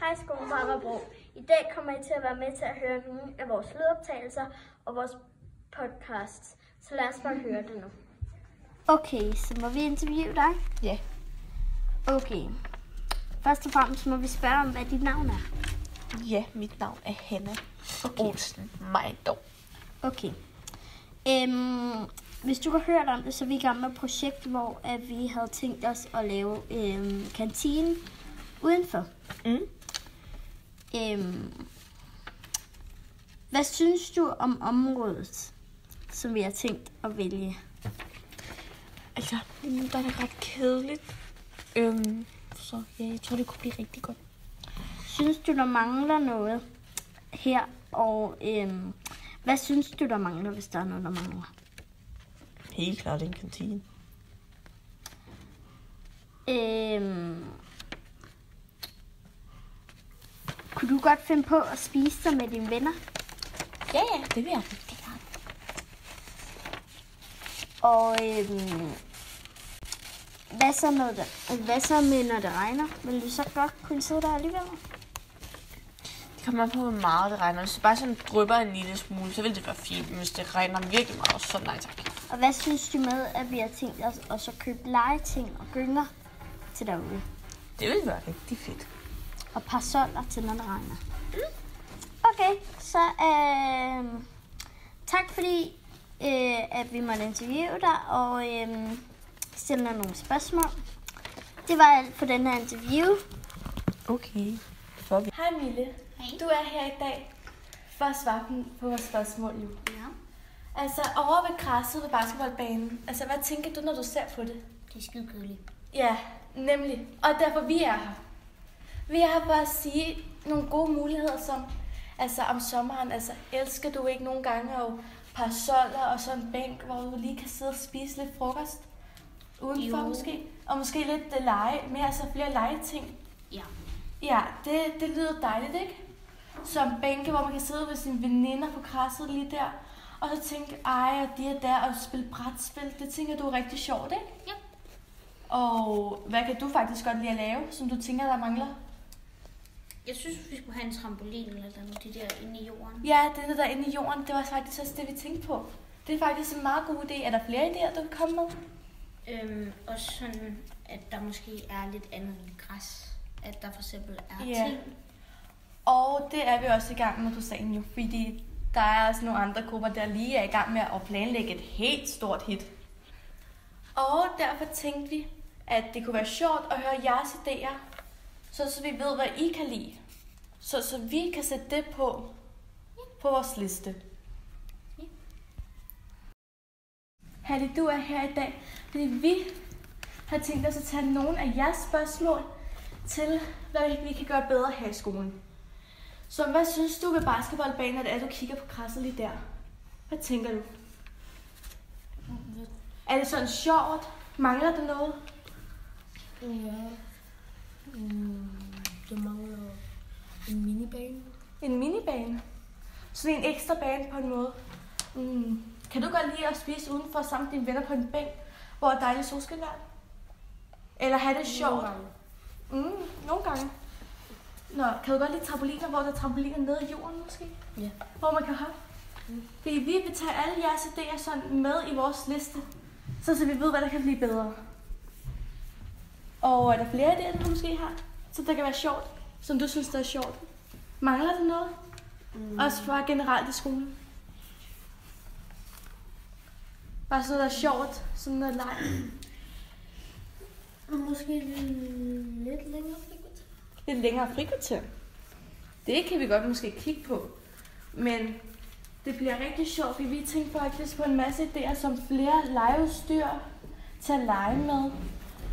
Hej skole på Amagerbro. I dag kommer I til at være med til at høre nogle af vores lydoptagelser og vores podcasts. Så lad os bare høre det nu. Okay, så må vi interviewe dig? Ja. Okay. Først og fremmest må vi spørge om, hvad dit navn er. Ja, mit navn er Hanna Olsen Mejdov. Okay. Hvis du har hørt om det, så er vi i gang med et projekt, hvor at vi havde tænkt os at lave kantine udenfor. Hvad synes du om området, som vi har tænkt at vælge? Altså, der er ret kedeligt. Så ja, jeg tror, det kunne blive rigtig godt. Synes du, der mangler noget her? Og hvad synes du, der mangler, hvis der er noget, der mangler? Helt klart en kantine. Kunne du godt finde på at spise sig med dine venner? Ja, det vil jeg rigtig gerne. Og hvad så med, når det regner? Vil du så godt kunne sidde der alligevel? Det kommer an på, hvor meget det regner. Hvis det bare sådan drypper en lille smule, så vil det være fint. Men hvis det regner virkelig meget, så nej tak. Og hvad synes du med, at vi har tænkt os at så købe legeting og gynger til derude? Det vil være rigtig fedt. Og parasoller til, når det regner. Okay, så tak fordi at vi måtte interviewe dig og stille dig nogle spørgsmål. Det var alt for den her interview. Okay. Hej Mille. Hej. Du er her i dag for at svare på vores spørgsmål nu. Ja, Altså over ved græsset ved basketballbanen. Altså hvad tænker du, når du ser på det? det er skide kedeligt. Ja, nemlig. Og derfor vi er her. Vi er her for at sige nogle gode muligheder, som altså om sommeren. Altså elsker du ikke nogle gange at parasoller og så en bænk, hvor du lige kan sidde og spise lidt frokost? Udenfor måske. Og måske lidt lege, mere altså flere legeting. Ja. Ja, det lyder dejligt, ikke? Som bænke, hvor man kan sidde ved sine veninder på græsset lige der. Og så tænke, ej, og de er der og spille brætspil. Det tænker du er rigtig sjovt, ikke? Ja. Og hvad kan du faktisk godt lide at lave, som du tænker, der mangler? Jeg synes, vi skulle have en trampolin eller noget, det der inde i jorden. Ja, det der inde i jorden, det var faktisk også det, vi tænkte på. Det er faktisk en meget god idé. Er der flere idéer, du kan komme med? Også sådan, at der måske er lidt andet end græs. At der for eksempel er Ja. ting. Og det er vi også i gang med på sagen jo, fordi der er også nogle andre grupper, der lige er i gang med at planlægge et helt stort hit. Og derfor tænkte vi, at det kunne være sjovt at høre jeres idéer, så vi ved, hvad I kan lide. Så vi kan sætte det på vores liste. Halle, du er her i dag, fordi vi har tænkt os at tage nogle af jeres spørgsmål til, hvad vi kan gøre bedre her i skolen. Så hvad synes du ved basketballbanen, når det er, du kigger på græsset lige der? Hvad tænker du? Er det sådan sjovt? Mangler det noget? Ja. Det mangler en minibane. En minibane? Sådan en ekstra bane på en måde. Kan du godt lide at spise udenfor sammen med dine venner på en bænk, hvor er dejligt solskinvejr? Eller have det sjovt? Nogle gange. Nå, kan du godt lide trampoliner, hvor der er trampoliner nede i jorden måske? Ja. Hvor man kan hoppe? Fordi vi vil tage alle jeres idéer sådan med i vores liste, så vi ved, hvad der kan blive bedre. Og er der flere idéer, du måske har, så det kan være sjovt, som du synes, der er sjovt? Mangler det noget? Også for generelt i skolen? Bare sådan noget, der er sjovt, sådan noget leg. Og måske lidt længere frikvarter. Lidt længere frikvarter. Det kan vi godt måske kigge på. Men det bliver rigtig sjovt, fordi vi tænker faktisk på en masse idéer, som flere legeudstyr til at lege med.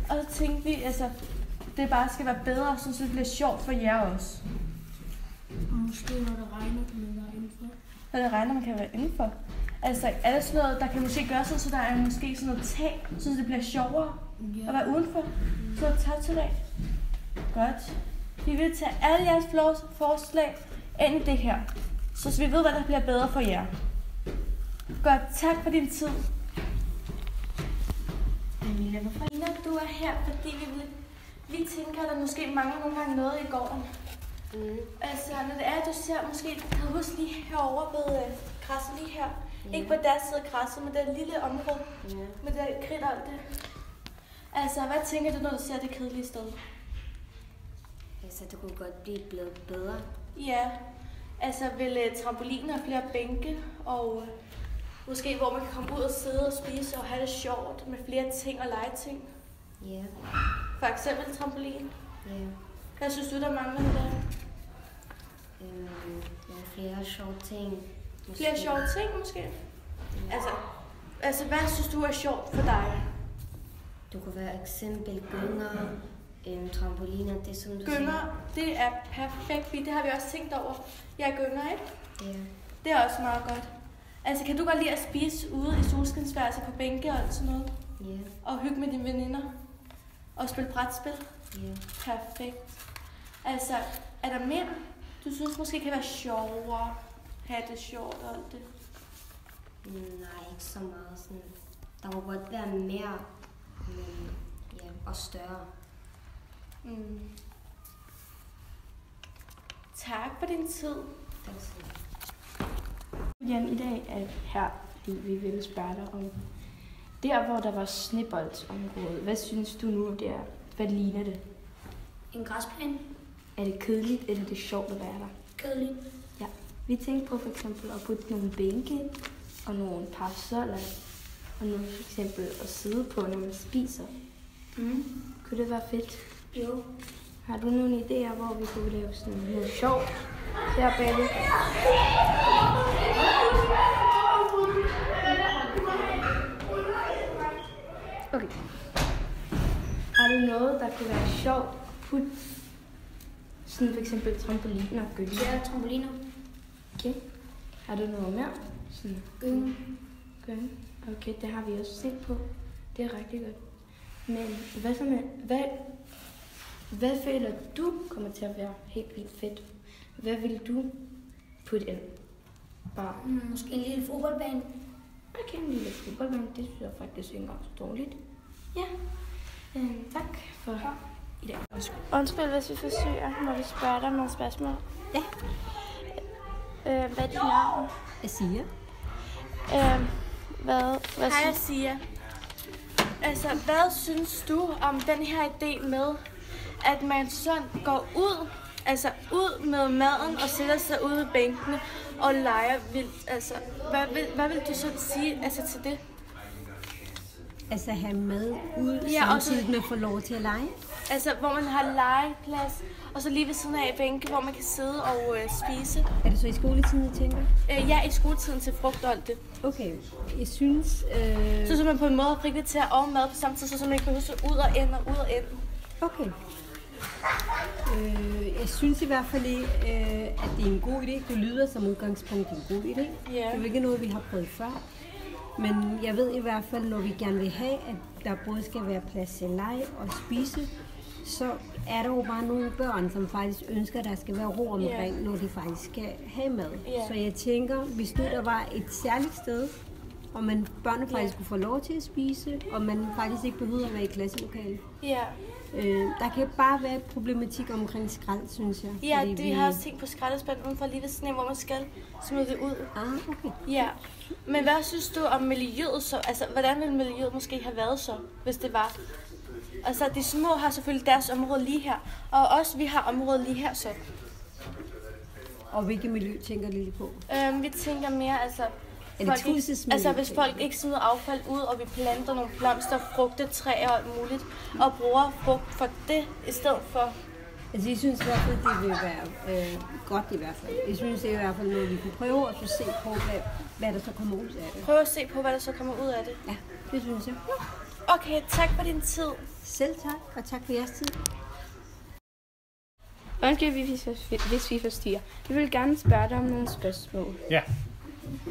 Og så tænkte vi, altså, det bare skal være bedre, så det bliver sjovt for jer også. Og måske når det regner, kan man være indenfor. Når det regner, man kan være indenfor. Altså, er der sådan noget, der kan måske gøre sådan, så der er måske sådan noget tag, så det bliver sjovere at være udenfor? Så et tagtillæg. Godt. Vi vil tage alle jeres forslag ind i det her, så vi ved, hvad der bliver bedre for jer. Godt, tak for din tid. Emilia, hvorfor du er her? Fordi vi tænker, at der måske mangler nogle gange noget i gården. Altså, når det er, du ser måske, kan du huske lige herovre ved græsset lige her. Ikke på deres side af græsset, men det lille område med det kridt og alt det. Altså, hvad tænker du, når du ser det kedelige sted? Altså, det kunne godt blive blevet bedre. Ja, altså vil trampolinen have flere bænke, og måske hvor man kan komme ud og sidde og spise og have det sjovt med flere ting og legeting. Ja. For eksempel trampolin. Ja. Hvad synes du, der mangler med det? Flere sjove ting. Måske. Flere sjove ting, måske? Ja. Altså, hvad synes du er sjovt for dig? Du kunne være eksempel gynger, trampoliner, det som du gynger, det er perfekt, det har vi også tænkt over. Jeg gynger, ikke? Ja. Det er også meget godt. Altså, kan du godt lide at spise ude i solskinsværelset på bænke og sådan noget? Ja. Og hygge med dine veninder? Og spille brætspil? Ja. Perfekt. Altså, er der mere, du synes måske kan være sjovere? Have det sjovt og alt det? Nej, ikke så meget. Sådan. Der må godt være mere, men ja, og større. Tak for din tid. Tak skal du have. Jan, i dag er her, fordi vi ville spørge dig om der, hvor der var sneboldsområdet. Hvad synes du nu der? Hvad ligner det? En græsplæne. Er det kedeligt, eller er det sjovt at være der? Kedeligt. Ja. Vi tænkte på for eksempel at putte nogle bænke og nogle parasoller og nogle for eksempel at sidde på, når man spiser. Kunne det være fedt? Jo. Har du nogle idéer, hvor vi kunne lave sådan noget sjovt der bagved? Okay. Har du noget, der kunne være sjovt at putte? Sådan for eksempel trampoliner og gynger. Ja, trampoliner. Okay. Har du noget mere? Sådan. Gynger. Okay, det har vi også set på. Det er rigtig godt. Men hvad føler du kommer til at være helt vildt fedt? Hvad vil du putte ind? Bare. Måske en lille fodboldbane. Okay, en lille fodboldbane. Det synes jeg faktisk ikke engang så dårligt. Ja. Tak for i dag. Undskyld, hvis vi forsøger, når vi spørger dig nogle spørgsmål. Ja. Hvad er dit navn? Asia. Hvad Hej, Asia. Altså, hvad synes du om den her idé med, at man sådan går ud med maden og sætter sig ude ved bænkene og leger vildt? Altså, hvad vil du så sige til det? Altså have mad ud, Ja, samtidig med at få lov til at lege? Altså, hvor man har legeplads, og så lige ved siden af bænke, hvor man kan sidde og spise. Er det så i skoletiden, I tænker? Ja, i skoletiden til frugt og alt det. Okay, jeg synes... Så man på en måde har frikvarter og mad på samme tid, så man kan huske ud og ind og ud og ind. Okay. Jeg synes i hvert fald, at det er en god idé. Det lyder som udgangspunkt en god idé. Ja. Det er jo ikke noget, vi har prøvet før. Men jeg ved i hvert fald, når vi gerne vil have, at der både skal være plads til leg og spise, så er der jo bare nogle børn, som faktisk ønsker, at der skal være ro omkring, når de faktisk skal have mad. Så jeg tænker, hvis nu der var et særligt sted, og børnene faktisk kunne få lov til at spise, og man faktisk ikke behøver at være i klasselokalet. Ja. Der kan bare være et problematik omkring skrald, synes jeg. Ja, vi har også tænkt på skraldespanden udenfor lige ved sådan en, hvor man skal smide det ud. Okay. Ja. Men hvad synes du om miljøet så? Altså, hvordan ville miljøet måske have været så, hvis det var? Altså, de små har selvfølgelig deres område lige her, og også vi har området lige her så. Og hvilket miljø tænker Lille på? Vi tænker mere, hvis folk ikke smider affald ud, og vi planter nogle blomster, frugtetræer og alt muligt, og bruger frugt for det i stedet for. Altså, jeg synes i hvert fald, det vil være godt i hvert fald. Jeg synes det er i hvert fald noget, vi kan prøve at se på, hvad der så kommer ud af det. Prøv at se på, hvad der så kommer ud af det. Ja, det synes jeg. Okay, tak for din tid. Selv tak, og tak for jeres tid. Undskyld, hvis vi forstyrrer. Vi vil gerne spørge dig om nogle spørgsmål. Ja.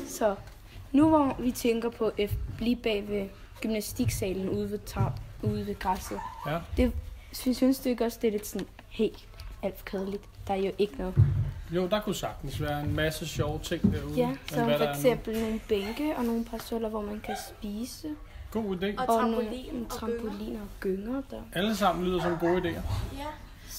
Så nu hvor vi tænker på lige bag ved gymnastiksalen ude ved græsset. Ja. Synes du ikke også, det er lidt sådan helt alt kedeligt? Der er jo ikke noget. Jo, der kunne sagtens være en masse sjove ting derude. Ja, som for eksempel nogle bænke og nogle parasoller, hvor man kan spise. God idé. Og nogle trampoliner og gynger der. Alle sammen lyder som gode idéer. Ja.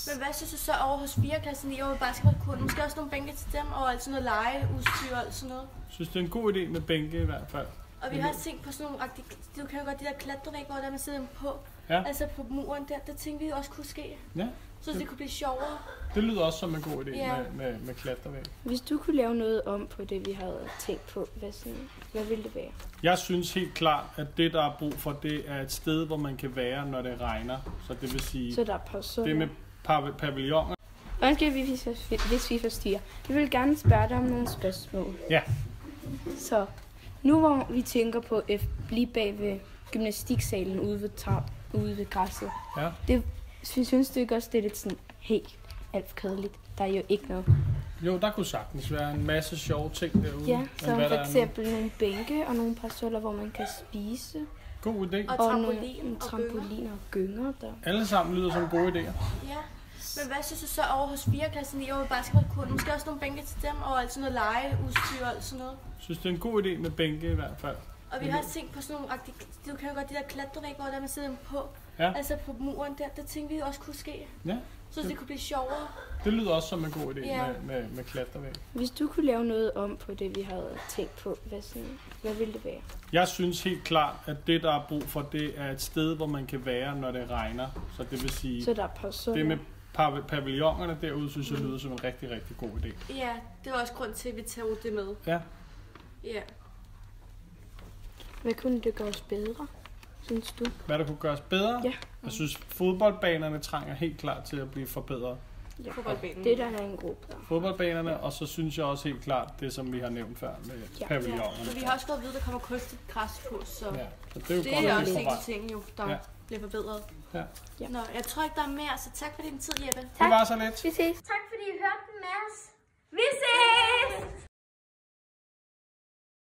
Men hvad synes du så over hos 4. klasse 9 over basketballkurven? Måske også nogle bænke til dem, og altså noget legeudstyr og alt sådan noget. Jeg synes, det er en god idé med bænke i hvert fald. Og vi har også tænkt på sådan nogle, du kan jo godt de der klatrevæg, hvor der man sidder på. Ja. Altså på muren der, det tænkte vi også kunne ske. Ja. Så det kunne blive sjovere. Det lyder også som en god idé Ja. med klatrevæg. Hvis du kunne lave noget om på det, vi havde tænkt på, hvad ville det være? Jeg synes helt klart, at det, der er brug for, det er et sted, hvor man kan være, når det regner. Så det vil sige, Så der er personer. det med pavilloner. Undskyld, hvis vi forstyrrer. Vi vil gerne spørge dig om nogle spørgsmål. Ja. Så nu hvor vi tænker på lige bag ved gymnastiksalen ude ved græsset. Ja. Synes du ikke også, det er lidt sådan helt alt for kedeligt? Der er jo ikke noget. Jo, der kunne sagtens være en masse sjove ting derude. Ja, som for eksempel nogle bænke og nogle parsoller, hvor man kan spise. God idé. Og trampolin og trampoliner og gynger der. Alle sammen lyder som gode idéer. Ja. Men hvad synes du så over hos 4. klasse 9 over basketballkurven? Måske også nogle bænke til dem, og altså noget legeudstyr og alt sådan noget. Jeg synes, det er en god idé med bænke i hvert fald. Og vi har også tænkt på sådan nogle, du kan jo godt de der klatrevæg, hvor der man sidder på. Ja. Altså på muren der, det tænkte vi også kunne ske. Ja. Så det kunne blive sjovere. Det lyder også som en god idé Ja. med klatrevæg. Hvis du kunne lave noget om på det, vi havde tænkt på, hvad ville det være? Jeg synes helt klart, at det, der er brug for, det er et sted, hvor man kan være, når det regner. Så det vil sige, Så der er personer. det med pavillonerne derude, synes jeg lyder som en rigtig, rigtig god idé. Ja, det var også grund til, at vi tager det med. Ja. Ja. Hvad kunne det gøres bedre, synes du? Hvad der kunne gøres bedre? Ja. Jeg synes, fodboldbanerne trænger helt klart til at blive forbedret. Ja. Fodboldbanen. Det der er en god plan. Fodboldbanerne, og så synes jeg også helt klart det, som vi har nævnt før med pavillonerne. Men vi har også fået at vide, at der kommer kunstigt græs på, så Ja, så det er jo det godt, er at også vi en får af de ting, jo, der bliver forbedret. Ja. Nå, jeg tror ikke, der er mere, så tak for din tid, Jeppe. Det var så lidt. Vi ses. Tak fordi I hørte med os. Vi ses!